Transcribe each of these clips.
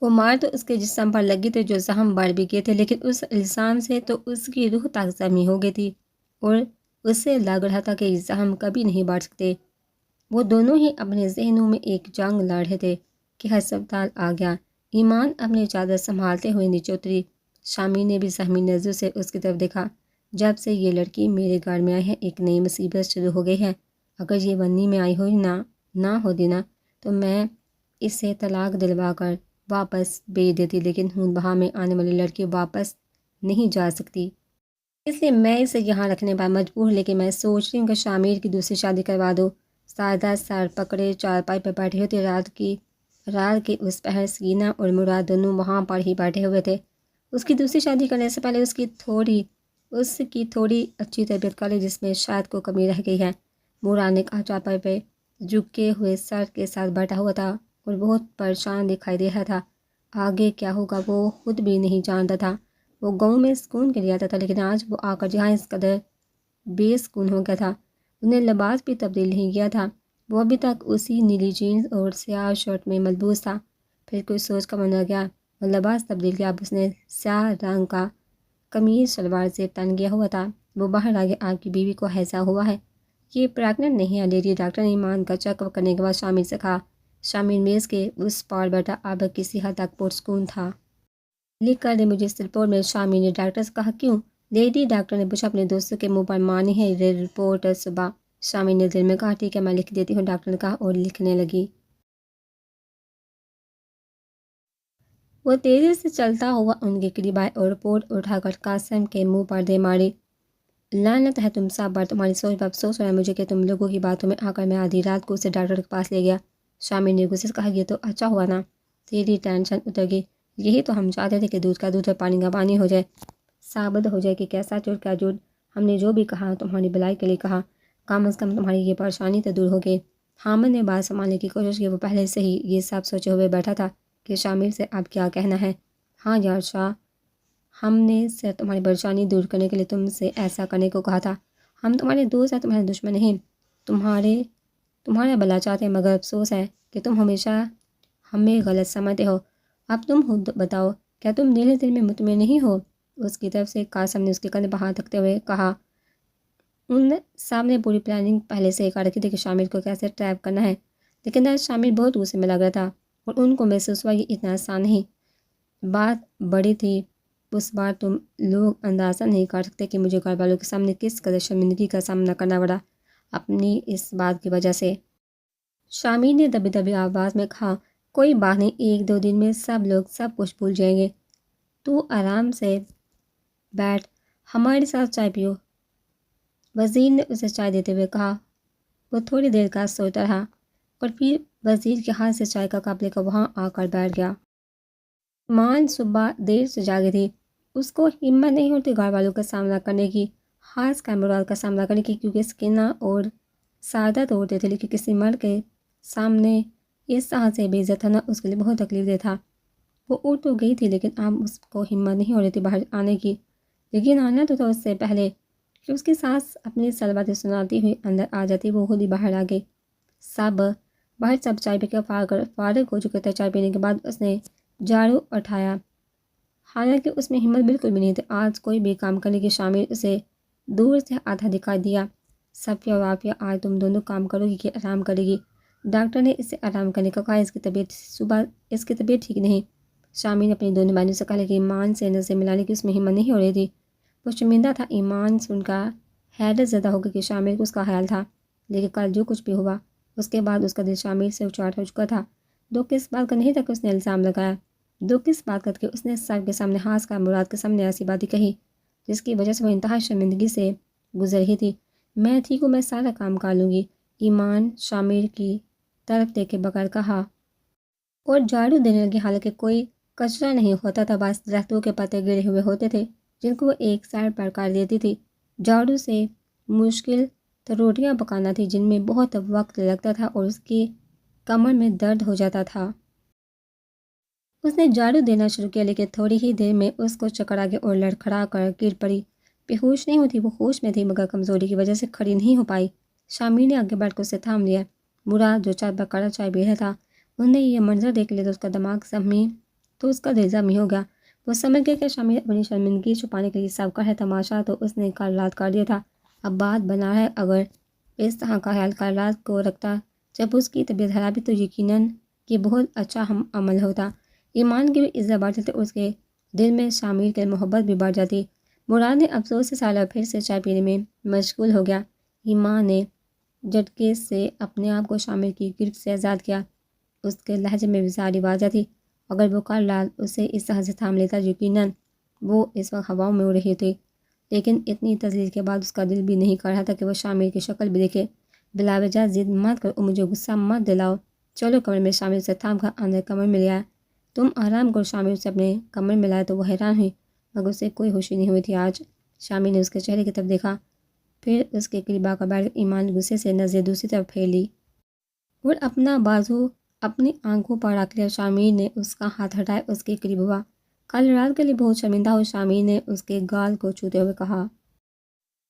وہ مار تو اس کے جسم پر لگی تھی جو زخم بڑھ بھی گئے تھے، لیکن اس الزام سے تو اس کی روح تک زخمی ہو گئی تھی اور اسے لگ رہا تھا کہ یہ زخم کبھی نہیں بڑھ سکتے۔ وہ دونوں ہی اپنے ذہنوں میں ایک جنگ لڑ رہے تھے کہ ہسپتال آ گیا۔ ایمان اپنی چادر سنبھالتے ہوئے نیچے اتری۔ شامی نے بھی سہمی نظروں سے اس کی طرف دیکھا۔ جب سے یہ لڑکی میرے گھر میں آئی ہے ایک نئی مصیبت شروع ہو گئی ہے۔ اگر یہ ونی میں آئی ہوئی نہ ہوتی نا تو میں اسے طلاق دلوا کر واپس بھیج دیتی، لیکن خون بہا میں آنے والی لڑکی واپس نہیں جا سکتی، اس لیے میں اسے یہاں رکھنے پر مجبور ہوں، لیکن میں سوچ رہی ہوں کہ شامیر کی دوسری شادی کروا دو۔ ساجدہ سر پکڑے چارپائی پر بیٹھی ہوتی، رات کی اس پہر سکینہ اور مراد دونوں وہاں پر ہی بیٹھے ہوئے تھے۔ اس کی دوسری شادی کرنے سے پہلے اس کی تھوڑی اچھی طبیعت کا جس میں شاید کو کمی رہ گئی ہے۔ مراد نے کہا، چارپائی پہ جھکے ہوئے سر کے ساتھ بیٹھا ہوا تھا اور بہت پریشان دکھائی دے رہا تھا۔ آگے کیا ہوگا وہ خود بھی نہیں جانتا تھا۔ وہ گاؤں میں سکون کے لیے آتا تھا، لیکن آج وہ آ کر جہاں اس قدر بے سکون ہو گیا تھا، انہیں لباس بھی تبدیل نہیں کیا تھا۔ وہ ابھی تک اسی نیلی جینز اور سیاہ شرٹ میں ملبوس تھا۔ پھر کوئی سوچ کا بندہ گیا اور لباس تبدیل کیا۔ اب اس نے سیاہ رنگ کا قمیض شلوار سے تن کیا ہوا تھا۔ وہ باہر آگے، آپ کی بیوی کو ہیضہ ہوا ہے؟ یہ پریگننٹ نہیں ہے لیڈی، ڈاکٹر نے ایمان کا چیک اپ کرنے کے بعد شامل سے کہا۔ شامل میز کے اس پار بیٹھا اب کسی حد تک پرسکون تھا۔ لکھ کر دے مجھے اس رپورٹ میں، شامل نے ڈاکٹر سے کہا۔ کیوں؟ لیڈی ڈاکٹر نے پوچھا، اپنے دوستوں کے منہ پر مانی ہے یہ رپورٹ صبح۔ شامل نے دل میں کہا، ٹھیک ہے میں لکھ دیتی ہوں، ڈاکٹر نے کہا اور لکھنے لگی۔ وہ تیزی سے چلتا ہوا ان کے قریب آئے اور رپورٹ اٹھا کر قاسم کے منہ پر دے ماری۔ لعنت ہے تم سب پر، تمہاری سوچ پر افسوس ہو رہا ہے مجھے کہ تم لوگوں کی باتوں میں آ کر میں آدھی رات کو اسے ڈاکٹر کے پاس لے گیا۔ شامل نے غصے سے کہا، یہ تو اچھا ہوا نا، تیری ٹینشن اتر گئی۔ یہی تو ہم چاہتے تھے کہ دودھ کا دودھ اور پانی کا پانی ہو جائے، ثابت ہو جائے کہ کیسا جھوٹ کیا جھوٹ۔ ہم نے جو بھی کہا تمہاری بھلائی کے لیے کہا، کم از کم تمہاری یہ پریشانی تو دور ہو گئی۔ حامد نے بات سنبھالنے کی کوشش کی۔ وہ پہلے سے ہی یہ سب سوچے ہوئے بیٹھا تھا کہ شامل سے اب کیا کہنا ہے۔ ہاں یار شاہ، ہم نے صرف تمہاری پریشانی دور کرنے کے لیے تم سے ایسا کرنے کو کہا تھا۔ ہم تمہارے دوست ہیں، تمہارے دشمن نہیں، تمہارا بھلا چاہتے ہیں، مگر افسوس ہے کہ تم ہمیشہ ہمیں غلط سمجھتے ہو۔ اب تم خود بتاؤ، کیا تم دل میں مطمئن نہیں ہو؟ اس کی طرف سے قاسم نے اس کے کندھے پر ہاتھ رکھتے ہوئے کہا۔ ان سب نے پوری پلاننگ پہلے سے کر رکھی تھی کہ شامل کو کیسے ٹریپ کرنا ہے، لیکن آج شامل بہت غصے میں لگ رہا تھا اور ان کو محسوس ہوا یہ اتنا آسان نہیں۔ بات بڑی تھی، اس بار تم لوگ اندازہ نہیں کر سکتے کہ مجھے گھر والوں کے سامنے کس قدر شرمندگی کا سامنا کرنا پڑا اپنی اس بات کی وجہ سے۔ شامل نے دبی دبی آواز میں کہا، کوئی بات نہیں، ایک دو دن میں سب لوگ سب کچھ بھول جائیں گے، تو آرام سے بیٹھ، ہمارے ساتھ چائے پیو۔ وزیر نے اسے چائے دیتے ہوئے کہا۔ وہ تھوڑی دیر کا سوچتا رہا اور پھر وزیر کے ہاتھ سے چائے کا کپ لے کر وہاں آ کر بیٹھ گیا۔ ایمان صبح دیر سے جاگی تھی، اس کو ہمت نہیں ہوتی گھر والوں کا سامنا کرنے کی، خاص کر مراد کا سامنا کرنے کی، کیونکہ سکینہ اور سعادت ہوتے تھے، لیکن کسی مرد کے سامنے اس طرح سے بے عزت ہونا اس کے لیے بہت تکلیف دہ تھا۔ وہ اٹھ تو گئی تھی لیکن اب اس کو ہمت نہیں ہو رہی تھی باہر آنے کی، لیکن آنا تو تھا اس سے پہلے کہ اس کی ساس اپنی سلباتیں سناتی ہوئی اندر آ جاتی۔ وہ خود ہی باہر آ گئی۔ باہر سب چائے پی کر فارغ ہو چکے تھے۔ چائے پینے کے بعد اس نے جھاڑو اٹھایا، حالانکہ اس میں ہمت بالکل بھی نہیں تھی آج کوئی بھی کام کرنے کی۔ شامل اسے دور سے آتا دکھائی دیا۔ صفیہ اور عافیہ، آج تم دونوں کام کرو گی کہ آرام کرے گی؟ ڈاکٹر نے اسے آرام کرنے کو کہا، اس کی طبیعت ٹھیک نہیں۔ شامل نے اپنی دونوں بہنوں سے کہا، لیکن ایمان سے نظر ملانے کی اس میں ہمت نہیں ہو رہی تھی۔ وہ شرمندہ تھا۔ ایمان سن کر حیرت زدہ ہو گئی کہ شامل کو اس کا خیال تھا، لیکن کل جو کچھ بھی ہوا اس کے بعد اس کا دل شامل سے اچاٹ ہو چکا تھا۔ دکھ اس بات کا نہیں تھا کہ اس نے الزام لگایا، دکھ اس بات کا کہ اس نے سب کے سامنے ہنس کر مراد کے سامنے ایسی باتیں کہی جس کی وجہ سے وہ انتہائی شرمندگی سے گزر رہی تھی۔ میں ٹھیک ہوں، میں سارا کام کر لوں گی، ایمان شامل کی طرف دیکھے بغیر کہا اور جھاڑو دینے لگی۔ حالانکہ کوئی کچرا نہیں ہوتا تھا، بس درختوں کے پتے گرے ہوئے ہوتے تھے جن کو وہ ایک سائڈ پر کر دیتی تھی۔ جھاڑو سے مشکل تو روٹیاں پکانا تھی جن میں بہت وقت لگتا تھا اور اس کی کمر میں درد ہو جاتا تھا۔ اس نے جھاڑو دینا شروع کیا لیکن تھوڑی ہی دیر میں اس کو چکر آ گیا اور لڑکھڑا کر گر پڑی۔ بے ہوش نہیں ہوتی، وہ ہوش میں تھی مگر کمزوری کی وجہ سے کھڑی نہیں ہو پائی۔ شامل نے آگے بیٹھ کر اسے تھام لیا۔ مراد جو چھت پر کڑا چائے پی رہا تھا، انہوں نے یہ منظر دیکھ لیا تو اس کا دماغ سہمی تو اس کا دل زخمی ہو گیا۔ وہ سمجھ گیا کہ شامل اپنی شرمندگی چھپانے کے لیے سب کا ہے تماشا تو اس نے کل رات کر دیا تھا۔ اب بات بنا ہے اگر اس طرح کا خیال کل رات کو رکھتا جب اس کی طبیعت خراب تو یقیناً یہ بہت اچھا ہم عمل ہوتا۔ ایمان کی بھی عزت بڑھ جاتی، اس کے دل میں شامل کے محبت بھی بڑھ جاتی۔ مراد نے افسوس سے سالہ پھر سے چائے پینے میں مشغول ہو گیا۔ ایمان نے جھٹکے سے اپنے آپ کو شامل کی گرفت سے آزاد کیا۔ اس کے لہجے میں وزاری واضح تھی۔ اگر وہ کل رات اسے اس طرح سے تھام لیتا یقیناً وہ اس وقت ہواؤں میں اڑ رہی تھی، لیکن اتنی تذلیل کے بعد اس کا دل بھی نہیں کر رہا تھا کہ وہ شامل کی شکل بھی دیکھے۔ بلا وجہ ضد مت کرو، مجھے غصہ مت دلاؤ، چلو کمرے میں شامل سے تھام کر اندر کمرے میں لے آیا۔ تم آرام کرو، شامل سے اپنے کمرے میں لائے تو وہ حیران ہوئی مگر اسے کوئی ہوشی نہیں ہوئی تھی آج۔ شامل نے اس کے چہرے کی طرف دیکھا، پھر اس کے قریب آ کر بیٹھ کر ایمان غصے سے نظر دوسری طرف پھیر لی اور اپنا بازو اپنی آنکھوں پر رکھ لیا۔ شامل نے اس کا ہاتھ ہٹایا، اس کے قریب ہوا۔ کل رات کے لیے بہت شرمندہ ہو، شامل نے اس کے گال کو چھوتے ہوئے کہا۔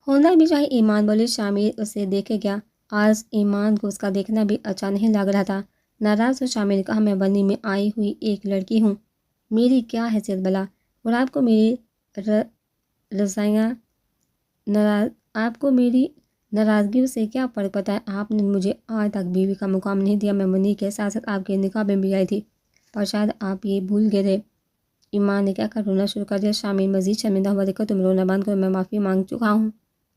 ہونا بھی چاہیے، ایمان بولی۔ شامل اسے دیکھے گیا۔ آج ایمان کو اس کا دیکھنا بھی اچھا نہیں لگ رہا تھا۔ ناراض ہو شامل نے کہا، میں بنی میں آئی ہوئی ایک لڑکی ہوں، میری کیا حیثیت بلا، اور آپ کو میری رضائیاں آپ کو میری ناراضگیوں سے کیا فرق پڑتا ہے؟ آپ نے مجھے آج تک بیوی کا مقام نہیں دیا، میں منی کے ساتھ ساتھ آپ کے نکاح میں بھی آئی تھی، پر شاید آپ یہ بھول گئے تھے۔ ایمان نے کہہ کر رونا شروع کر دیا۔ شامل مزید شرمندہ ہوا، دیکھو تم رونا بند کرو، میں معافی مانگ چکا ہوں۔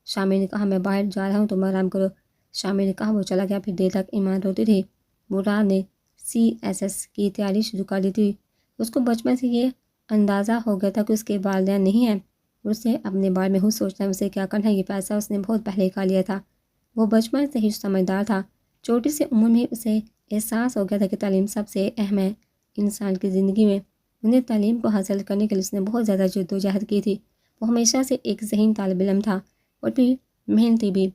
شامل نے کہا، میں باہر جا رہا ہوں، تم آرام کرو۔ شامل نے کہا، وہ چلا گیا۔ پھر دیر تک ایمان روتی تھی۔ مراد نے CSS کی تیاری شروع کر دی تھی۔ اس کو بچپن سے یہ اندازہ ہو گیا تھا کہ اس کے والدین نہیں ہیں، اسے اپنے بارے میں خود سوچنا ہے، اسے کیا کرنا ہے، یہ فیصلہ اس نے بہت پہلے کر لیا تھا۔ وہ بچپن سے ہی سمجھدار تھا۔ چھوٹی سی عمر میں اسے احساس ہو گیا تھا کہ تعلیم سب سے اہم ہے انسان کی زندگی میں۔ انہیں تعلیم کو حاصل کرنے کے لیے اس نے بہت زیادہ جدوجہد کی تھی۔ وہ ہمیشہ سے ایک ذہین طالب علم تھا اور پھر محنتی بھی۔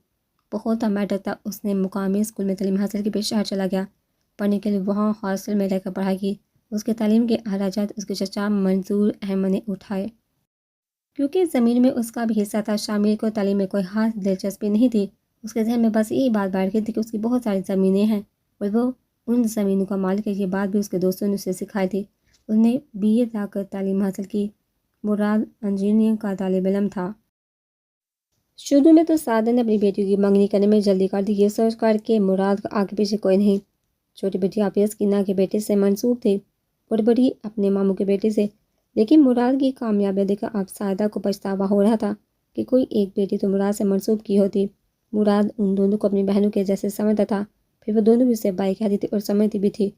بہت میٹرک تک اس نے مقامی اسکول میں تعلیم حاصل کی، پھر شہر چلا گیا پڑھنے کے لیے، وہاں ہاسٹل میں رہ کر پڑھائی کی۔ اس کے تعلیم کے اخراجات اس کے چچا منظور احمد نے اٹھائے، کیونکہ زمین میں اس کا بھی حصہ تھا۔ شامل کو تعلیم میں کوئی خاص دلچسپی نہیں تھی، اس کے ذہن میں بس یہی بات بیٹھ گئی تھی کہ اس کی بہت ساری زمینیں ہیں اور وہ ان زمینوں کا مالک ہے۔ یہ بات بھی اس کے دوستوں نے اسے سکھائی تھی۔ اس نے BA تک تعلیم حاصل کی۔ مراد انجینئرنگ کا طالب علم تھا۔ شروع میں تو سعادت نے اپنی بیٹی کی منگنی کرنے میں جلدی کر دی، یہ سوچ کر کہ مراد کا آگے پیچھے کوئی نہیں۔ چھوٹی بیٹی حافظ کینا کے بیٹے سے منسوب تھی اور بڑی اپنے ماموں کے بیٹے سے، لیکن مراد کی کامیابی دیکھ کر اب سعادت کو پچھتاوا ہو رہا تھا کہ کوئی ایک بیٹی تو مراد سے منسوب کی ہوتی۔ مراد ان دونوں کو اپنی بہنوں کے جیسے سمجھتا تھا، پھر وہ دونوں بھی اسے بائی کہتی تھی اور سمجھتی بھی تھی۔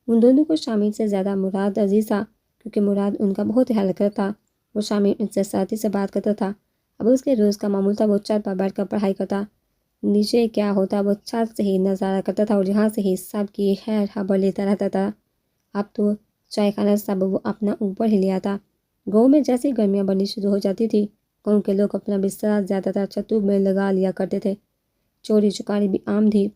ان دونوں کو شامل سے زیادہ مراد عزیز تھا، کیونکہ مراد ان کا بہت خیال کرتا تھا اور شامل ان سے ساتھی سے بات کرتا تھا۔ اب اس کے روز کا معمول تھا، وہ چھت پر بیٹھ کر پڑھائی کرتا، نیچے کیا ہوتا وہ چھت سے ہی نظارہ کرتا تھا اور یہاں سے ہی سب کی خیر خبر لیتا رہتا تھا۔ اب تو چائے خانہ سب وہ اپنا اوپر ہی لیا تھا۔ گاؤں میں جیسے گرمیاں بڑھنی شروع ہو جاتی تھی، گاؤں کے لوگ اپنا بستر زیادہ تر چھتوں میں لگا لیا کرتے تھے۔ چوری چکاری بھی عام تھی۔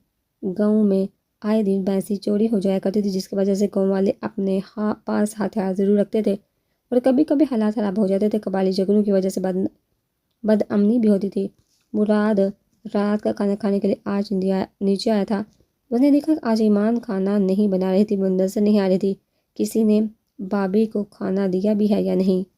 گاؤں میں آئے دن بھینسی چوری ہو جایا کرتی تھی، جس کی وجہ سے گاؤں والے اپنے پاس ہتھیار ضرور رکھتے تھے اور کبھی کبھی حالات خراب ہو جاتے تھے۔ قبائلی جھگڑوں کی وجہ سے بد امنی بھی ہوتی تھی۔ مراد رات کا کھانا کھانے کے لیے آج نیچے آیا تھا۔ اس نے دیکھا کہ آج ایمان کھانا نہیں بنا رہی تھی، وہ نظر نہیں آ رہی تھی۔ کسی نے بابی کو کھانا دیا بھی ہے یا نہیں؟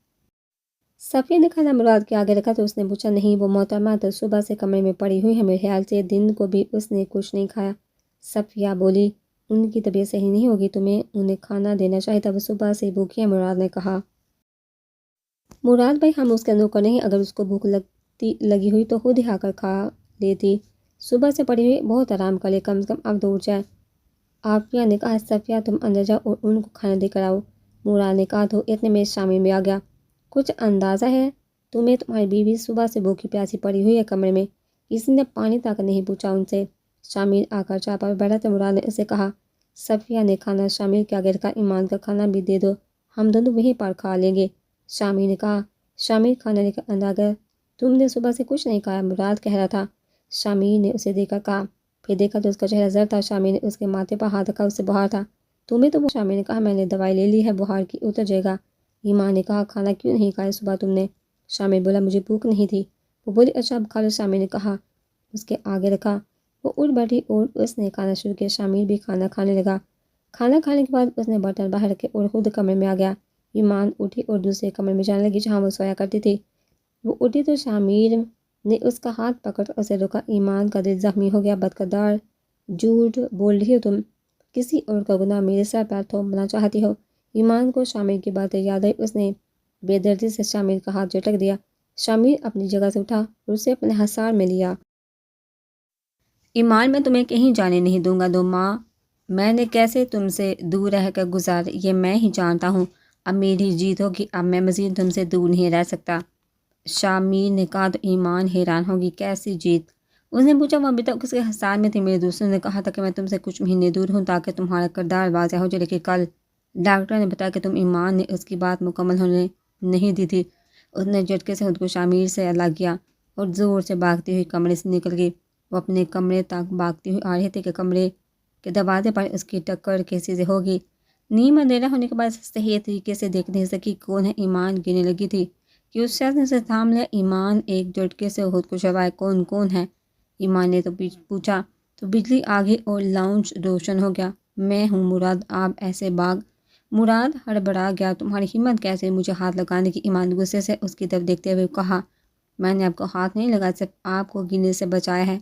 صفیہ نے کھانا مراد کے آگے رکھا تو اس نے پوچھا، نہیں، وہ محترمہ تو صبح سے کمرے میں پڑی ہوئی ہے، میرے خیال سے دن کو بھی اس نے کچھ نہیں کھایا۔ صفیہ بولی، ان کی طبیعت صحیح نہیں ہوگی، تمہیں انہیں کھانا دینا چاہیے تھا، وہ صبح سے بھوکی ہیں، مراد نے کہا۔ مراد بھائی، ہم اس کے نوکر نہیں، اگر اس کو بھوک لگی ہوئی تو خود ہی آ کر کھا لیتی، صبح سے پڑی ہوئی، بہت آرام کر لے، کم سے کم اب تو اٹھ جائے۔ عافیہ نے کہا، صفیہ تم اندر جاؤ اور ان کو کھانا دے کر آؤ۔ مراد نے کہا تو اتنے میں شامل بھی آ گیا۔ کچھ اندازہ ہے تمہیں تمہاری بیوی صبح سے بھوکی پیاسی پڑی ہوئی ہے کمرے میں، کسی نے پانی تک نہیں پوچھا ان سے۔ شامل آ کر چار پر بیٹھا تھا۔ مراد نے اسے کہا، صفیہ نے کھانا شامل کے آگے رکھا، ایمان کا کھانا بھی دے دو، ہم دونوں وہیں پر کھا لیں گے۔ شامل نے کہا۔ شامل کھانا لے کر اندر آ گیا۔ تم نے صبح سے کچھ نہیں کھایا، مراد کہہ رہا تھا۔ شامل نے اسے دیکھ کر کہا، پھر دیکھا تو اس کا چہرہ زرد تھا۔ شامل نے اس کے ماتھے پر ہاتھ رکھا، اس سے بخار تھا۔ تمہیں تو شامل نے کہا، میں نے دوائی لے لی ہے، بخار کی اتر جائے گا۔ ایمان نے کہا، کھانا کیوں نہیں کھایا صبح تم نے؟ شامل بولا، مجھے بھوک نہیں تھی۔ وہ بولی، اچھا اب کھا لو۔ شامل نے کہا، اس کے آگے رکھا۔ وہ اٹھ بیٹھی اور اس نے کھانا شروع کیا۔ شامل بھی کھانا کھانے لگا۔ کھانا کھانے کے بعد اس نے برتن باہر رکھے اور خود کمرے میں آ گیا۔ ایمان اٹھی اور دوسرے کمرے میں جانے لگی جہاں وہ سویا کرتی تھی۔ وہ اٹھی تو شامیر نے اس کا ہاتھ پکڑ کر اسے روکا۔ ایمان کا دل زخمی ہو گیا۔ بدکردار، جھوٹ بول رہی ہو تم، کسی اور کا گناہ میرے سر پر تھوپنا چاہتی ہو۔ ایمان کو شامیر کی باتیں یاد آئی۔ اس نے بے دردی سے شامیر کا ہاتھ جھٹک دیا۔ شامیر اپنی جگہ سے اٹھا اور اسے اپنے حصار میں لیا۔ ایمان، میں تمہیں کہیں جانے نہیں دوں گا۔ 2 ماہ میں نے کیسے تم سے دور رہ کر گزارے یہ میں ہی جانتا ہوں۔ اب میری جیت ہوگی، اب میں مزید تم سے دور نہیں رہ سکتا۔ شامیر نے کہا تو ایمان حیران ہوگی، کیسی جیت؟ اس نے پوچھا، وہ ابھی تک اس کے حصار میں تھی۔ میرے دوستوں نے کہا تھا کہ میں تم سے کچھ مہینے دور ہوں تاکہ تمہارا کردار واضح ہو جائے، لیکن کل ڈاکٹر نے بتایا کہ تم ایمان نے اس کی بات مکمل ہونے نہیں دی تھی۔ اس نے جھٹکے سے خود کو شامیر سے الگ کیا اور زور سے بھاگتی ہوئی کمرے سے نکل گئی۔ وہ اپنے کمرے تک بھاگتی ہوئی آ رہی تھی کہ کمرے کے دروازے پر اس کی ٹکر کسی سے ہوگی۔ نیم اندھیرا ہونے کے بعد صحیح طریقے سے دیکھ نہیں سکی کون ہے۔ ایمان گرنے لگی تھی کہ اس شخص نے اسے تھام لیا۔ ایمان ایک جھٹکے سے خود کو چھڑائے، کون ہے؟ ایمان نے تو پوچھا تو بجلی آ گئی اور لاؤنج روشن ہو گیا۔ میں ہوں مراد، آپ ایسے باغ؟ مراد ہڑبڑا گیا، تمہاری ہمت کیسے مجھے ہاتھ لگانے کی؟ ایمان غصے سے اس کی طرف دیکھتے ہوئے کہا، میں نے آپ کو ہاتھ نہیں لگا، صرف آپ کو گرنے سے بچایا ہے۔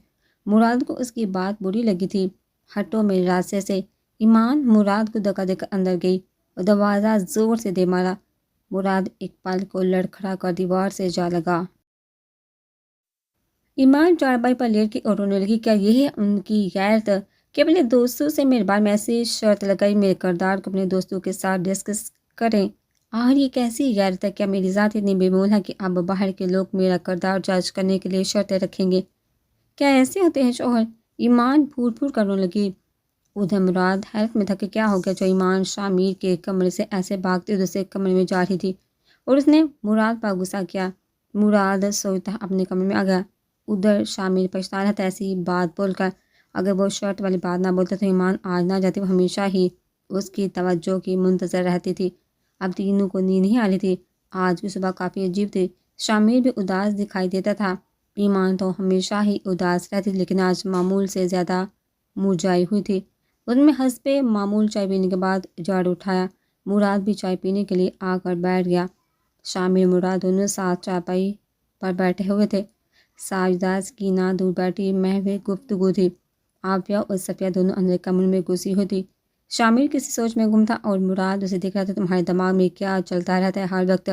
مراد کو اس کی بات بری لگی تھی۔ ہٹو میرے راستے سے۔ ایمان مراد کو دھکا دے کر اندر گئی اور دروازہ زور سے دے مارا۔ مراد ایک پل کو لڑکھڑا کر دیوار سے جا لگا۔ ایمان چارپائی پر لیٹ گئی اور رونے لگی۔ کیا یہ ہے ان کی غیرت کہ اپنے دوستوں سے میرے بارے میں ایسی شرط لگائی، میرے کردار کو اپنے دوستوں کے ساتھ ڈسکس کریں؟ آخر یہ کیسی غیرت ہے؟ کیا میری ذات اتنی بے مول ہے کہ اب باہر کے لوگ میرا کردار جج کرنے کے لیے شرطیں رکھیں گے؟ کیا ایسے ہوتے ہیں شوہر؟ ایمان پھوٹ پھوٹ کر رونے لگی۔ ادھر مراد حیرت میں تھا کہ کیا ہو گیا جو ایمان شامیر کے کمرے سے ایسے بھاگتے دوسرے کمرے میں جا رہی تھی، اور اس نے مراد پر غصہ کیا۔ مراد سوچتا اپنے کمرے میں آ گیا۔ ادھر شامیر پچھتا رہا تھا ایسی بات بول کر۔ اگر وہ شرط والی بات نہ بولتا تو ایمان آج نہ جاتی۔ وہ ہمیشہ ہی اس کی توجہ کی منتظر رہتی تھی۔ اب تینوں کو نیند نہیں آ رہی تھی۔ آج کی صبح کافی عجیب تھی۔ شامیر بھی اداس دکھائی دیتا تھا۔ ایمان تو ہمیشہ ہی اداس رہتی، لیکن آج معمول سے زیادہ مرجھائی ہوئی تھی۔ اس نے حسب معمول چائے پینے کے بعد جھاڑو اٹھایا۔ مراد بھی چائے پینے کے لیے آ کر بیٹھ گیا۔ شامیر مراد دونوں ساتھ چارپائی پر بیٹھے ہوئے تھے۔ ساجدہ سکینہ دور بیٹھی محو گفتگو تھی۔ عافیہ اور صفیہ دونوں اندر کمرے میں گھسی ہوئی تھی۔ شامیر کسی سوچ میں گم تھا اور مراد اسے دیکھ رہا تھا۔ تمہارے دماغ میں کیا چلتا رہتا ہے ہر وقت؟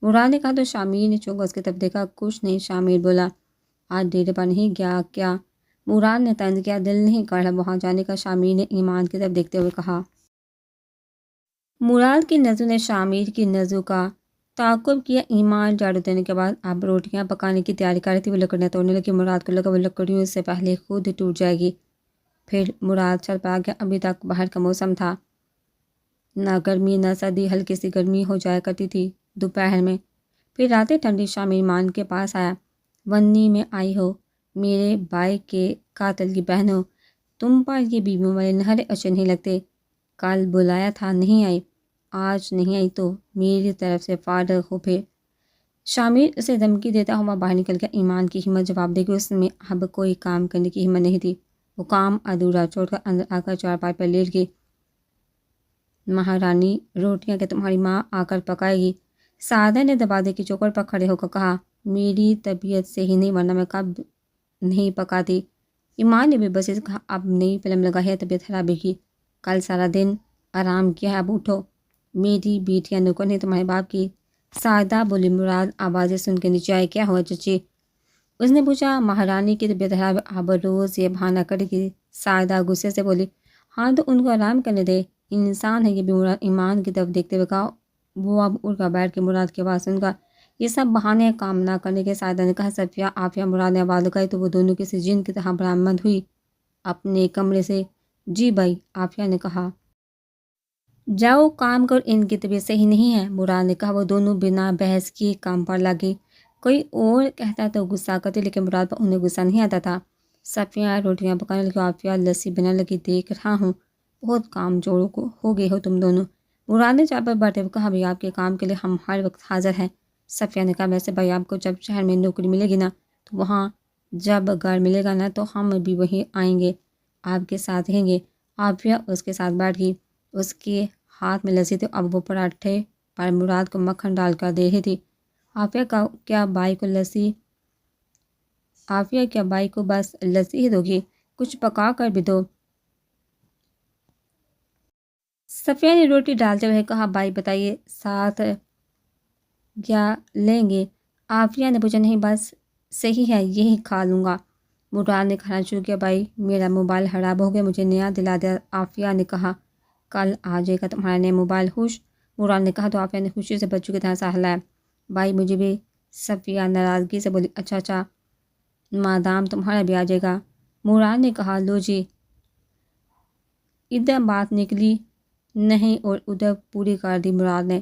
مراد نے کہا تو شامیر نے چونکا اس کی طرف دیکھا۔ کچھ نہیں، شامیر بولا۔ آج ڈیرے پر نہیں گیا کیا؟ مراد نے طنز کیا۔ دل نہیں کر رہا وہاں جانے کا، شامیر نے ایمان کی طرف دیکھتے ہوئے کہا۔ مراد کی نظروں نے شامیر کی نظروں کا تعاقب کیا۔ ایمان جھاڑو دینے کے بعد اب روٹیاں پکانے کی تیاری کر رہی تھی۔ وہ لکڑیاں توڑنے لگی۔ مراد کو لگا وہ لکڑیوں سے پہلے خود ٹوٹ جائے گی۔ پھر مراد چل پا گیا۔ ابھی تک باہر کا موسم تھا، نہ گرمی نہ سردی، ہلکی سی گرمی ہو جایا کرتی تھی دوپہر میں۔ پھر راتیں ٹھنڈی۔ شامیر ایمان کے پاس آیا۔ ونی میں آئی ہو، میرے بھائی کے قاتل کی بہن ہو، تم پر یہ بیویوں والے نہرے اچھے نہیں لگتے۔ کل بلایا تھا نہیں آئی، آج نہیں آئی تو میری طرف سے فارغ ہو۔ پھر شامیر اسے دھمکی دیتا ہوا باہر نکل گیا۔ ایمان کی ہمت جواب دے گی، اس میں اب کوئی کام کرنے کی ہمت نہیں تھی۔ وہ کام ادھورا چھوڑ کر اندر آ کر چارپائی پر لیٹ گئی۔ مہارانی، روٹیاں کہ تمہاری ماں آ کر پکائے گی، سعادہ نے دروازے کی چوکھٹ پر کھڑے ہو کر کہا۔ میری طبیعت صحیح نہیں، ورنہ میں کب نہیں پکاتی۔ ایمان نے بھی بس سے کہا، اب نئی فلم لگا ہے، طبیعت خراب کی، کل سارا دن آرام کیا ہے، اب اٹھو۔ میری بیٹیاں نوکر نہیں تمہارے باپ کی، سعادہ بولی۔ مراد آوازیں سن کے نیچے آئے۔ کیا ہوا چچی؟ اس نے پوچھا۔ مہارانی کی طبیعت خراب، اب روز یہ بہانہ کرے گی، سعادہ غصے سے بولی۔ ہاں تو ان کو آرام کرنے دے، انسان ہے یہ بھی۔ مراد ایمان کی طرف دیکھتے ہوئے کہا۔ وہ اب اڑ کر بیٹھ کے مراد کی آواز سن کر، یہ سب بہانے کام نہ کرنے کے، سعادہ نے کہا۔ صفیہ، عافیہ، مراد نے آواز لگائی تو وہ دونوں کسی جن کی طرح برآمد ہوئی اپنے کمرے سے۔ جی بھائی، عافیہ نے کہا۔ جاؤ کام کرو، ان کی طبیعت صحیح نہیں ہے، مراد نے کہا۔ وہ دونوں بنا بحث کیے کام پر لگے۔ کوئی اور کہتا تو غصہ کرتے، لیکن مراد پر انہیں غصہ نہیں آتا تھا۔ صفیہ روٹیاں پکانے لگی، عافیہ لسی بنانے لگی۔ دیکھ رہا ہوں بہت کام جوڑوں کو ہو گئے ہو تم دونوں، مراد نے چائے پر بیٹھے ہوئے کہا۔ بھائی، آپ کے کام کے لیے ہم ہر وقت حاضر ہیں، صفیہ نے کہا۔ ویسے بھائی، آپ کو جب شہر میں نوکری ملے گی نا تو وہاں جب گھر ملے گا نا تو ہم بھی وہیں آئیں گے، آپ کے ساتھ رہیں گے۔ عافیہ اس کے ساتھ بیٹھ گئی۔ اس کے ہاتھ میں لسی تھی، اب وہ پراٹھے پر مراد کو مکھن ڈال کر دے رہی تھی۔ عافیہ کیا بائی کو بس لسی ہی دوگی؟ کچھ پکا کر بھی دو۔ صفیہ نے روٹی ڈالتے ہوئے کہا، بائی بتائیے ساتھ کیا لیں گے؟ عافیہ نے پوچھا، نہیں بس صحیح ہے یہی کھا لوں گا۔ مراد نے کھانا شروع کیا، بائی میرا موبائل خراب ہو گیا، مجھے نیا دلا دیا۔ عافیہ نے کہا، کل آ جائے گا تمہارا نیا موبائل خوش؟ مراد نے کہا تو عافیہ نے خوشی سے بچوں کی طرح سا ہلایا۔ بائی مجھے بھی؟ صفیہ ناراضگی سے بولی، اچھا مادام تمہارا بھی آ جائے گا۔ مراد نے کہا، لو جی، ادھر بات نکلی نہیں اور ادھر پوری کر دی۔ مراد نے۔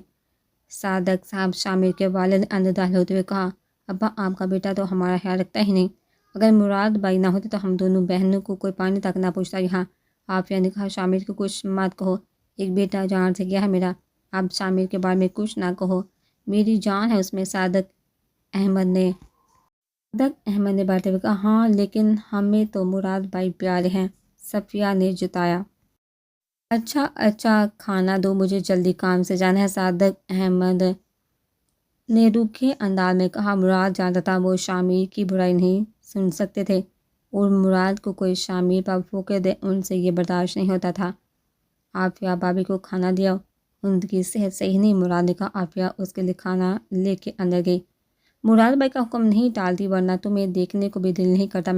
صادق صاحب شامر کے والد نے اندر داخل ہوتے ہوئے کہا، ابا آپ کا بیٹا تو ہمارا خیال رکھتا ہی نہیں، اگر مراد بھائی نہ ہوتے تو ہم دونوں بہنوں کو کوئی پانی تک نہ پوچھتا یہاں۔ عافیہ نے کہا، شامر کو کچھ مت کہو، ایک بیٹا جان سے گیا ہے میرا، اب شامر کے بارے میں کچھ نہ کہو، میری جان ہے اس میں۔ صادق احمد نے بڑھتے ہوئے کہا، ہاں لیکن ہمیں تو مراد بھائی پیارے ہیں۔ صفیہ نے جتایا، اچھا کھانا دو، مجھے جلدی کام سے جانا ہے۔ صادق احمد نے روکھے انداز میں کہا، مراد جانتا تھا وہ شامر کی برائی نہیں سن سکتے تھے اور مراد کو کوئی شامر پر پھونکے دے ان سے یہ برداشت نہیں ہوتا تھا۔ عافیہ بابی کو کھانا دیا، ان کی صحت صحیح نہیں، مراد نے کہا۔ عافیہ اس کے لیے کھانا لے کے اندر گئی۔ مراد بھائی کا حکم نہیں ٹالتی ورنہ تمہیں دیکھنے کو بھی دل نہیں کرتا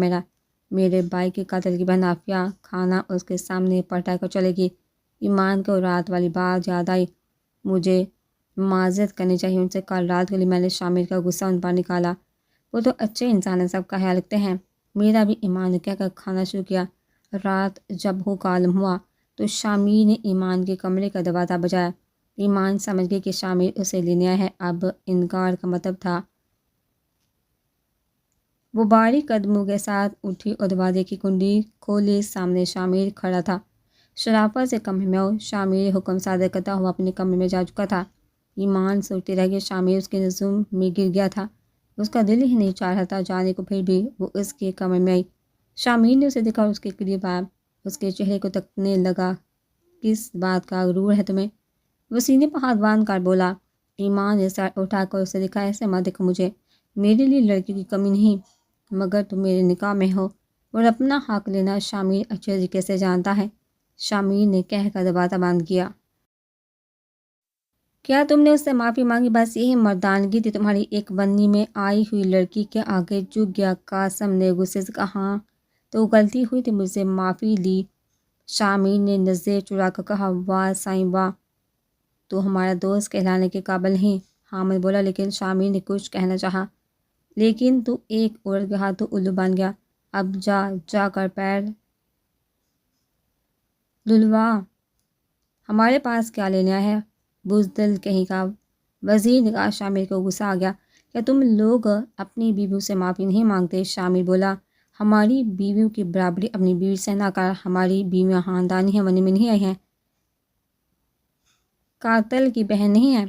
میرے بھائی کے قاتل کی بہن۔ عافیہ کھانا اس کے سامنے پلٹا کر چلے گی۔ ایمان کو رات والی بات یاد آئی، مجھے معذرت کرنی چاہیے ان سے، کل رات کے لیے میں نے شامر کا غصہ ان پر نکالا، وہ تو اچھے انسان ہیں، سب کا خیال رکھتے ہیں۔ میرا بھی، ایمان نے کہہ کر کھانا شروع کیا۔ رات جب ہوش عالم ہوا تو شامر نے ایمان کے کمرے کا دروازہ بجایا۔ ایمان سمجھ گئی کہ شامر اسے لینے آیا ہے، اب انکار کا مطلب تھا۔ وہ باریک قدموں کے ساتھ اٹھی اور دروازے کی کنڈی کھولی، سامنے شامر کھڑا تھا۔ شرافت سے کمرے میں آؤ۔ شامر حکم صادر کرتا ہوا اپنے کمرے میں جا چکا تھا۔ ایمان سوچتی رہ گئی، شامر اس کے نظم میں گر گیا تھا، اس کا دل ہی نہیں چاہ رہا تھا جانے کو، پھر بھی وہ اس کے کمرے میں آئی۔ شامر نے اسے دیکھا اور اس کے قریب آیا، اس کے چہرے کو تکنے لگا، کس بات کا غرور ہے تمہیں؟ وہ سینے پر ہاتھ باندھ کر بولا۔ ایمان نے سر اٹھا کر اسے دیکھا، ایسے مت دیکھو مجھے، میرے لیے لڑکی کی کمی نہیں، مگر تم میرے نکاح میں ہو اور اپنا حق لینا شامر اچھے طریقے سے جانتا ہے۔ شامر نے کہہ کر دروازہ بند کیا۔ کیا تم نے اس سے معافی مانگی؟ بس یہی مردانگی تھی تمہاری؟ ایک بنی میں آئی ہوئی لڑکی کے آگے جھک گیا۔ قاسم نے غصے سے کہا، ہاں تو غلطی ہوئی تھی، مجھ سے معافی لی۔ شامر نے نظریں چرا کر کہا، واہ سائیں واہ، تو ہمارا دوست کہلانے کے قابل نہیں۔ حامد بولا، لیکن شامر نے کچھ کہنا چاہا، لیکن تو ایک عورت کے ہاتھوں الو بن گیا، اب جا کر پیر دھلوا، ہمارے پاس کیا لینا ہے، بزدل کہیں کا۔ وزیر نے کہا۔ شامر کو غصہ آ گیا، کیا تم لوگ اپنی بیویوں سے معافی نہیں مانگتے؟ شامر بولا، ہماری بیویوں کی برابری اپنی بیوی سے نہ کر، ہماری بیویاں خاندانی ہیں، ونی میں نہیں آئی ہیں، قاتل کی بہن نہیں ہیں۔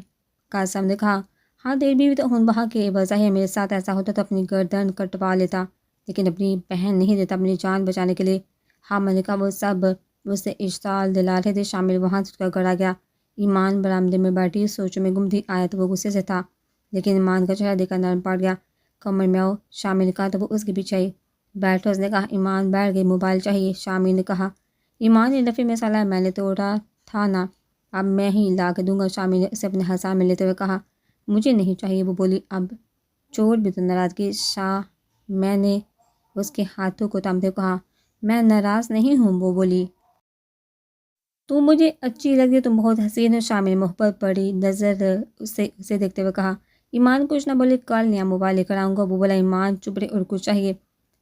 قاسم نے کہا، ہاں تیری بیوی تو خون بہا کے وضع ہے، میرے ساتھ ایسا ہوتا تو اپنی گردن کٹوا لیتا، لیکن اپنی بہن نہیں دیتا اپنی جان بچانے کے لیے۔ حامد نے کہا، وہ سب اسے اشتعال دلا رہے تھے۔ شامر وہاں سے اٹھ کر گھر آ گیا۔ ایمان برآمدے میں بیٹھی سوچوں میں گم تھی، آیا تو وہ غصے سے تھا، لیکن ایمان کا چہرہ دیکھ کر نرم پڑ گیا۔ کمرے میں آؤ، شامر نے کہا تو وہ اس کے پیچھے آئی۔ بیٹھو، اس نے کہا۔ ایمان بیٹھ گئی۔ موبائل چاہیے؟ شامر نے کہا۔ ایمان نے لفے میں سلایا، میں نے توڑا تھا نا، اب میں ہی لا کے دوں گا۔ شامر نے اسے اپنے ہاتھ میں لیتے ہوئے کہا، مجھے نہیں چاہیے۔ وہ بولی، اب چوٹ بھی تو ناراضگی شاہ۔ میں نے اس کے ہاتھوں کو تھامتے ہوئے کہا، میں ناراض نہیں ہوں۔ وہ بولی، تو مجھے اچھی لگتی، تم بہت حسین ہو۔ شامر نے محبت بڑی نظر اسے دیکھتے ہوئے کہا۔ ایمان کچھ نہ بولی، کل نیا موبائل لے کر آؤں گا۔ وہ بولا، ایمان چپ رہے، اور کچھ چاہیے؟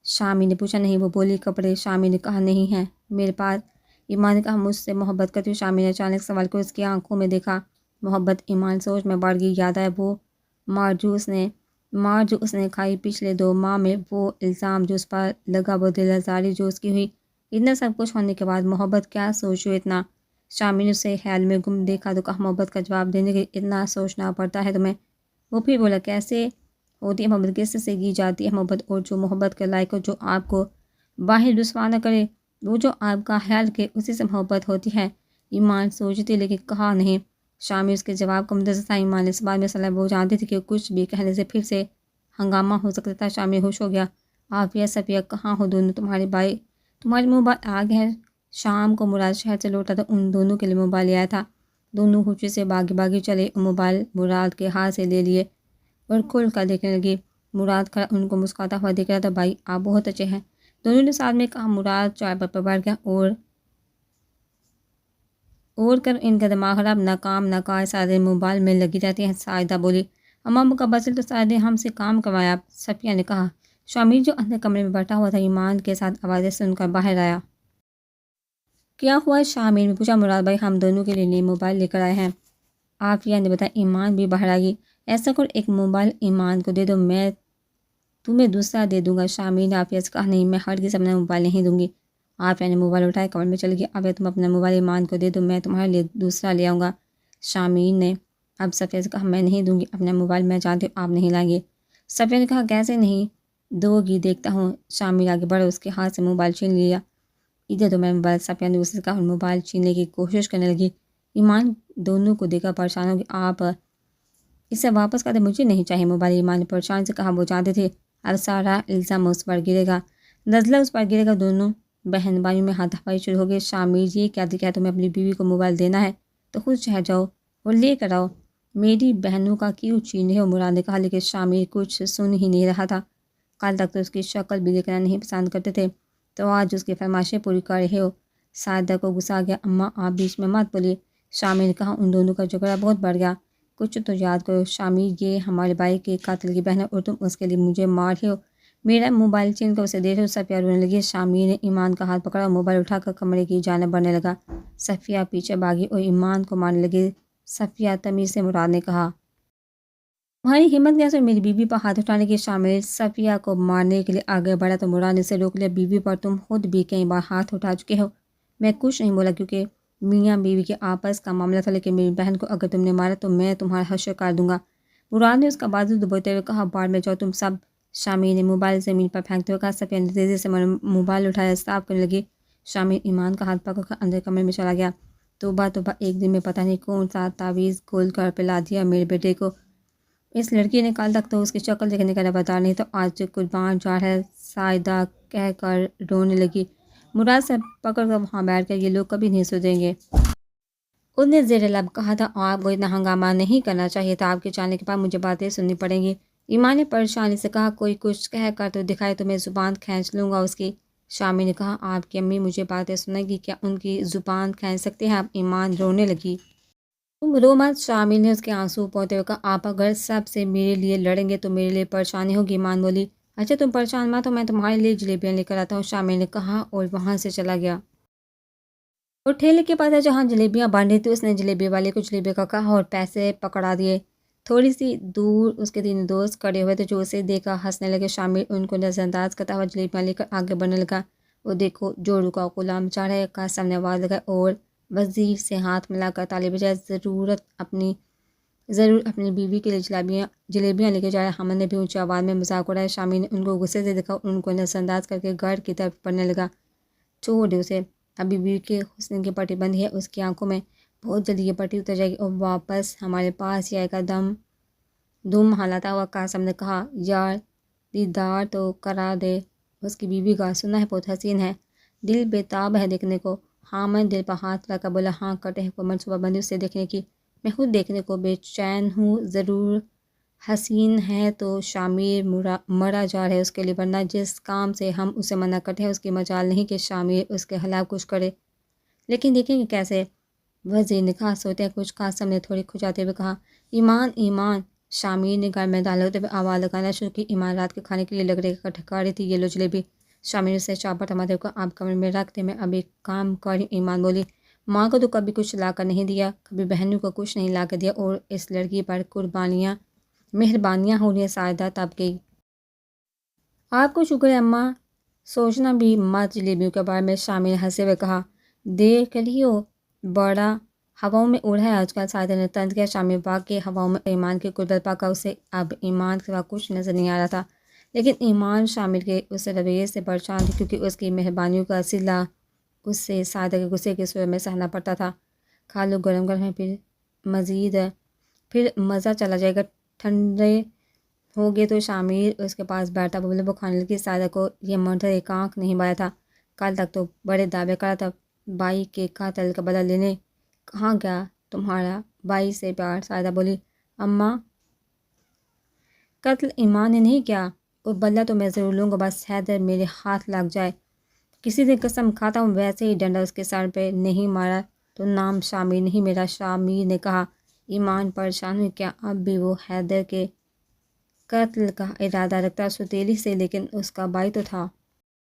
شامر نے پوچھا۔ نہیں۔ وہ بولی، کپڑے؟ شامر نے کہا، نہیں ہیں میرے پاس۔ ایمان نے کہا، مجھ سے محبت کرتی ہو؟ شامر نے اچانک سوال کو اس کی آنکھوں میں دیکھا۔ محبت؟ ایمان سوچ میں بڑھ گئی، یاد آیا وہ مار جو اس نے کھائی پچھلے 2 ماہ میں، وہ الزام جو اس پر لگا، وہ دل آزاری جو اس کی ہوئی، اتنا سب کچھ ہونے کے بعد محبت کیا سوچو اتنا؟ شامر نے اسے خیال میں گم دیکھا تو کہا، محبت کا جواب دینے کے لیے اتنا سوچنا پڑتا ہے تمہیں؟ وہ پھر بولا، کیسے ہوتی ہے محبت، کس سے کی جاتی ہے محبت، اور جو محبت کے لائق ہو، جو آپ کو باہر رسوا نہ کرے، وہ جو آپ کا خیال رکھے، اسی سے محبت ہوتی ہے۔ ایمان سوچتی لیکن کہا نہیں۔ شامل اس کے جواب کو منتظر تھا۔ ایمان نے اس بات میں صلاح وہ جانتی تھی کہ کچھ بھی کہنے سے پھر سے ہنگامہ ہو سکتا تھا۔ شامل ہوش ہو گیا۔ عافیہ صفیہ کہاں ہو دونوں؟ تمہارے بھائی تمہارے موبائل آ گیا ہے۔ شام کو مراد شہر سے لوٹا تو ان دونوں کے لیے موبائل آیا تھا۔ دونوں خوشی سے باغی باغی چلے، موبائل مراد کے ہاتھ سے لے لیے اور کھل کر دیکھنے لگی۔ مراد کھڑا ان کو مسکراتا ہوا دیکھ رہا تھا۔ بھائی آپ بہت اچھے ہیں، دونوں نے ساتھ میں کہا۔ مراد چائے پر بیٹھ گیا اور کر ان کا دماغ خراب، نہ کام نہ کار، سارے دن موبائل میں لگی رہتی ہیں۔ ساجدہ بولی۔ اماں ابو کا بزل تو سارے دن ہم سے کام کروایا آپ، صفیہ نے کہا۔ شامل جو اندر کمرے میں بیٹھا ہوا تھا ایمان کے ساتھ آوازیں سن کر باہر آیا۔ کیا ہوا ہے؟ شامل نے پوچھا۔ مراد بھائی ہم دونوں کے لیے نئے موبائل لے کر آئے ہیں، عافیہ نے بتایا۔ ایمان بھی باہر آ گئی۔ ایسا کر ایک موبائل ایمان کو دے دو، میں تمہیں دوسرا دے دوں گا۔ شامل نے عافیہ سے کہا۔ نہیں، میں ہرگز اپنا موبائل نہیں دوں گی۔ عافیہ نے موبائل اٹھایا، کمرے میں چل گئی۔ عافیہ تم اپنا موبائل ایمان کو دے دو، میں تمہارے لیے دوسرا لے آؤں گا۔ شامل نے اب صفیہ سے کہا۔ میں نہیں دوں گی اپنا موبائل، میں جانتی ہوں آپ نہیں لائیں گے۔ صفیہ نے کہا۔ کیسے نہیں دو گی دیکھتا ہوں۔ شامل آگے بڑھا، اس کے ہاتھ سے موبائل چھین لیا۔ ادھر دو میں موبائل، صفیہ نے اسے کہا اور موبائل چھیننے کی کوشش کرنے لگی۔ ایمان دونوں کو دیکھ کر پریشان ہو گئی۔ آپ اسے واپس کر دیں، مجھے نہیں چاہیے موبائل، ایمان نے پریشان سے کہا۔ وہ جانتے تھے اب سارا الزام اس پر گرے گا، نزلہ اس پر گرے گا۔ دونوں بہن بھائیوں میں ہاتھ دھائی شروع ہو گئی۔ شامل یہ کیا دکھا ہے؟ تمہیں اپنی بیوی کو موبائل دینا ہے تو خود شہر جاؤ اور لے کر آؤ، میری بہنوں کا کیوں چھین رہے ہو؟ مراد نے کہا۔ لیکن شامل کچھ سن ہی نہیں رہا تھا۔ کل تک تو اس کی شکل بھی دیکھنا نہیں پسند کرتے تھے، تو آج اس کی فرمائشیں پوری کر رہے ہو۔ ساجدہ کو غصہ آ گیا۔ اماں آپ بیچ میں مت بولیے، شامل نے کہا۔ ان دونوں کا جھگڑا بہت بڑھ گیا، کچھ تو یاد کرو۔ شامل یہ ہمارے بھائی کے قاتل کی بہن ہے اور تم اس کے لیے مجھے مار رہے ہو، میرا موبائل چھین کر اسے دے رہے ہو۔ صفیہ رونے لگی۔ شامل نے ایمان کا ہاتھ پکڑا اور موبائل اٹھا کر کمرے کی جانب بڑھنے لگا۔ صفیہ پیچھے بھاگی اور ایمان کو مارنے لگی۔ صفیہ تمیز سے، مراد نے کہا۔ تمہاری ہمت کیسے میری بیوی پر ہاتھ اٹھانے کی؟ شامل صفیہ کو مارنے کے لیے آگے بڑھا تو مراد نے اسے روک لیا۔ بیوی پر تم خود بھی کئی بار ہاتھ اٹھا چکے ہو۔ میں کچھ نہیں بولا کیونکہ میاں بیوی کے آپس کا معاملہ تھا، لیکن میری بہن کو اگر تم نے مارا تو میں تمہارا حشر کر دوں گا۔ مراد نے اس کا بازو دبوتے ہوئے کہا۔ باہر میں جاؤ تم سب۔ شامل نے موبائل زمین پر پھینکتے ہوئے کہا۔ صفیہ نے تیزی سے موبائل اٹھایا، صاف کرنے لگی۔ شامل ایمان کا ہاتھ پکڑ کر اندر کمرے میں چلا گیا۔ توبہ توبہ، ایک دن میں پتہ نہیں کون سا تعویذ کھول کر پلا دیا میرے بیٹے کو۔ اس لڑکی نے کل تک تو اس کی شکل دیکھنے کا لبادار نہیں، تو آج قربان جا ہے، ساجدہ کہہ کر رونے لگی۔ مراد سے پکڑ کر وہاں بیٹھ کر یہ لوگ کبھی نہیں سدھریں گے۔ اس نے زیر لب کہا تھا آپ کو اتنا ہنگامہ نہیں کرنا چاہیے تھا، آپ کے جانے کے بعد مجھے باتیں سننی پڑیں گی۔ ایمان نے پریشانی سے کہا۔ کوئی کچھ کہہ کر تو دکھائے تو میں زبان کھینچ لوں گا اس کی۔ شامل نے کہا۔ آپ کی امی مجھے باتیں سنائے گی، کیا ان کی زبان کھینچ سکتے ہیں آپ؟ ایمان رونے لگی۔ تم رو مت، شامل نے اس کے آنسو پوتے ہوئے کہا۔ آپ اگر سب سے میرے لیے لڑیں گے تو میرے لیے پریشانی ہوگی۔ ایمان بولی۔ اچھا تم پریشان مت ہو، میں تمہارے لیے جلیبیاں لے کر آتا ہوں، شامل نے کہا اور وہاں سے چلا گیا۔ اور ٹھیلے کے پاس جہاں جلیبیاں بن رہی تھی اس نے جلیبی والے کو جلیبی کا کہا اور پیسے پکڑا دیے۔ تھوڑی سی دور اس کے تین دوست کھڑے ہوئے تھے جو اسے دیکھا ہنسنے لگے۔ شامل ان کو نظر انداز کرتا ہوا جلیبیاں لے کر آگے بڑھنے لگا۔ وہ دیکھو جوڑوں کا غلام چاہ رہا ہے، قاسم نے آواز لگائی اور وزیر سے ہاتھ ملا کر طالب بجائے ضرور اپنی بیوی کے لیے جلیبیاں لے کے جا رہا ہے۔ حمد نے بھی اونچی آواز میں مذاق اڑایا۔ شامل نے ان کو غصے سے دیکھا اور ان کو نظر انداز کر کے گھر کی طرف بڑھنے لگا۔ چھوڑ دے اسے، ابھی بیوی کے حسن کی پٹی بندھی ہے اس کی آنکھوں میں، بہت جلدی یہ پٹی اتر جائے گی اور واپس ہمارے پاس ہی آئے گا۔ دم ہلاتا ہوا قاسم نے کہا۔ یار دیدار تو کرا دے اس کی بیوی کا، سنا ہے بہت حسین ہے، دل بےتاب ہے دیکھنے کو۔ حامد دل پر ہاتھ رکھ کر بولا۔ ہاں کرتے ہیں کوئی منصوبہ بندی اسے دیکھنے کی، میں خود دیکھنے کو بے چین ہوں، ضرور حسین ہے تو شامل مرا جا رہا ہے اس کے لیے، ورنہ جس کام سے ہم اسے منع کرتے ہیں اس کی مجال نہیں کہ شامل اس کے خلاف کچھ کرے۔ لیکن دیکھیں گے کیسے؟ وزیر نے کہا۔ سوتے ہیں کچھ، قاسم نے تھوڑی کھجاتے ہوئے کہا۔ ایمان شامل نے گھر میں داخل ہوتے ہوئے آواز لگانا شروع کی۔ ایمان رات کے کھانے کے لیے لگ رہے ٹھکا رہی تھی، یہ لو جلیبی۔ شامل اسے چاپڑ تھماتے ہوئے کہا۔ آپ کمرے میں رکھ دیں، میں اب ایک کام کر رہی ہوں۔ ایمان بولی۔ ماں کو تو کبھی کچھ لا کر نہیں دیا، کبھی بہنوں کو کچھ نہیں لا کر دیا، اور اس لڑکی پر مہربانیاں ہو رہی ہیں۔ ساجدہ تب گئی۔ آپ کو شکر ہے اماں، سوچنا بھی مت جلیبیوں کے بارے میں، شامل نے ہنستے ہوئے کہا۔ دیکھ رہی ہو بڑا ہواؤں میں اڑا ہے آج کل، ساجدہ نے طنز کیا۔ شامل واقعی ہواؤں میں ایمان کی قربت پا کر اسے اب ایمان کے سوا کچھ نظر نہیں آ رہا تھا، لیکن ایمان شامل کے اس رویے سے پریشان تھی کیونکہ اس کی مہربانیوں کا صلہ اسے ساجدہ کے غصے کی صورت میں سہنا پڑتا تھا۔ کھا لو، گرم گرم ہے، پھر مزید پھر مزہ چلا جائے گا۔ ٹھنڈے ہو گئے تو شامیر اس کے پاس بیٹھا، ببلو وہ کھانے لگی۔ سائدہ کو یہ منظر ایک آنکھ نہیں بایا تھا، کل تک تو بڑے دعوے کرا تھا بائی کے قاتل کا بدلہ لینے۔ کہاں گیا تمہارا بائی سے پیار؟ سائدہ بولی۔ اماں، قتل ایمان نے نہیں کیا، اور بدلہ تو میں ضرور لوں گا، بس حیدر میرے ہاتھ لگ جائے۔ کسی دن قسم کھاتا ہوں ویسے ہی ڈنڈا اس کے سر پہ نہیں مارا تو نام شامیر نہیں میرا۔ شامیر نے کہا۔ ایمان پریشان ہوئی، کیا اب بھی وہ حیدر کے قتل کا ارادہ رکھتا؟ سوتیلی سے، لیکن اس کا بھائی تو تھا۔